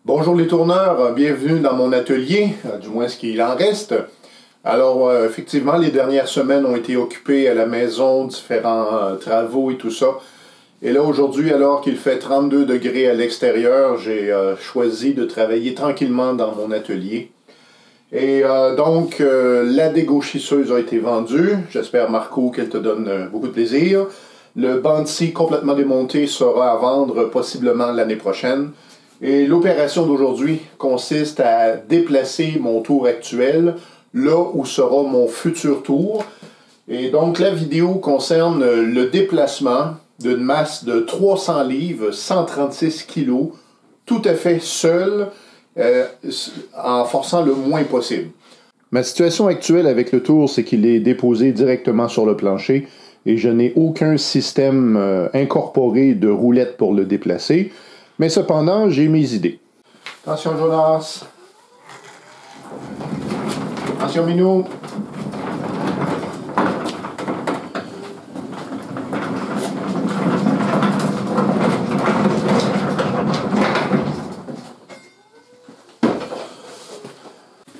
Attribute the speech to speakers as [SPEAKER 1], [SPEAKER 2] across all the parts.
[SPEAKER 1] Bonjour les tourneurs, bienvenue dans mon atelier, du moins ce qu'il en reste. Alors effectivement, les dernières semaines ont été occupées à la maison, différents travaux et tout ça. Et là aujourd'hui, alors qu'il fait 32 degrés à l'extérieur, j'ai choisi de travailler tranquillement dans mon atelier. Et donc, la dégauchisseuse a été vendue. J'espère, Marco, qu'elle te donne beaucoup de plaisir. Le Banksy complètement démonté sera à vendre possiblement l'année prochaine. Et l'opération d'aujourd'hui consiste à déplacer mon tour actuel là où sera mon futur tour. Et donc la vidéo concerne le déplacement d'une masse de 300 livres, 136 kilos, tout à fait seul, en forçant le moins possible. Ma situation actuelle avec le tour, c'est qu'il est déposé directement sur le plancher et je n'ai aucun système incorporé de roulette pour le déplacer. Mais cependant, j'ai mes idées. Attention Jonas. Attention Minou.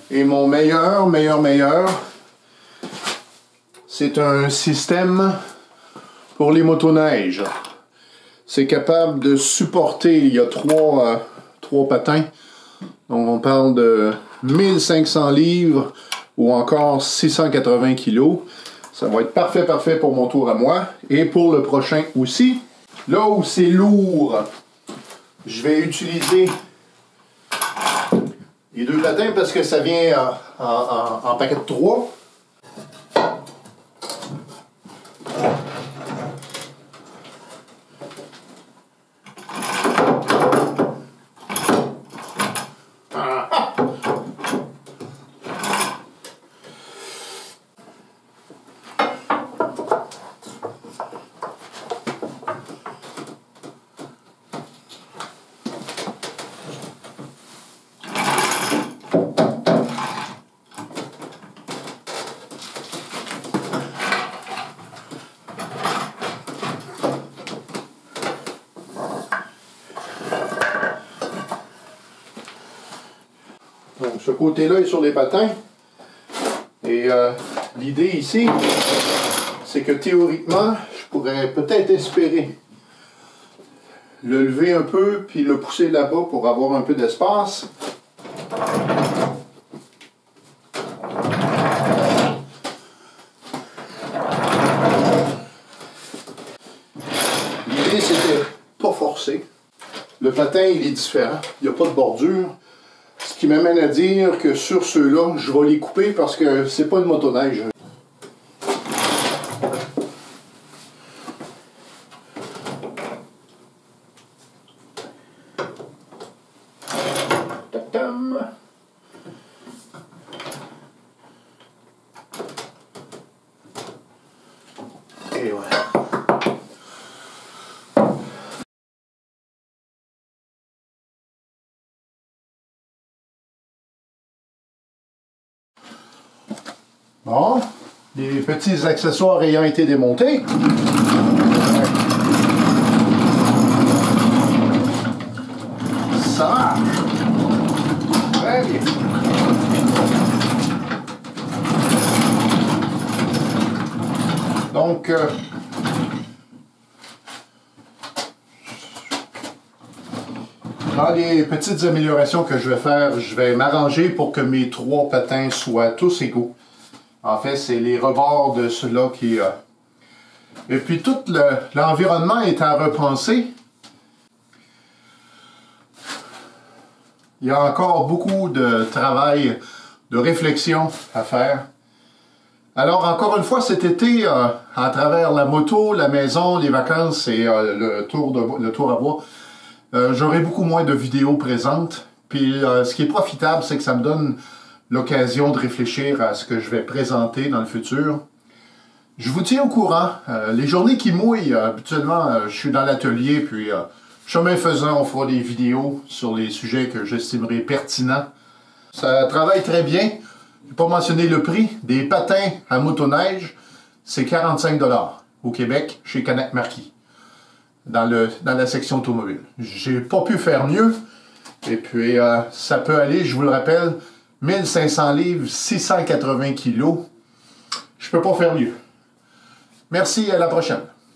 [SPEAKER 1] Et mon meilleur, c'est un système pour les motoneiges. C'est capable de supporter, il y a trois patins, donc on parle de 1500 livres ou encore 680 kilos. Ça va être parfait pour mon tour à moi et pour le prochain aussi. Là où c'est lourd, je vais utiliser les deux patins parce que ça vient en paquet de 3. Donc ce côté-là est sur les patins. Et l'idée ici, c'est que théoriquement, je pourrais peut-être espérer le lever un peu puis le pousser là-bas pour avoir un peu d'espace. L'idée, c'était pas forcer. Le patin, il est différent. Il n'y a pas de bordure. Ce qui m'amène à dire que sur ceux-là, je vais les couper parce que c'est pas une motoneige. Et voilà. Bon, les petits accessoires ayant été démontés. Ça marche. Très bien. Donc, dans les petites améliorations que je vais faire, je vais m'arranger pour que mes 3 patins soient tous égaux. En fait, c'est les rebords de ceux-là qui... Et puis tout l'environnement est à repenser. Il y a encore beaucoup de travail, de réflexion à faire. Alors, encore une fois, cet été, à travers la moto, la maison, les vacances et le tour à bois, j'aurai beaucoup moins de vidéos présentes. Puis, ce qui est profitable, c'est que ça me donne l'occasion de réfléchir à ce que je vais présenter dans le futur. Je vous tiens au courant. Les journées qui mouillent, habituellement, je suis dans l'atelier, puis chemin faisant, on fera des vidéos sur les sujets que j'estimerai pertinents. Ça travaille très bien. Je n'ai pas mentionné le prix. Des patins à motoneige, c'est 45 $ au Québec, chez Canac Marquis, dans la section automobile. J'ai pas pu faire mieux. Et puis, ça peut aller, je vous le rappelle, 1500 livres, 680 kilos. Je peux pas faire mieux. Merci, à la prochaine.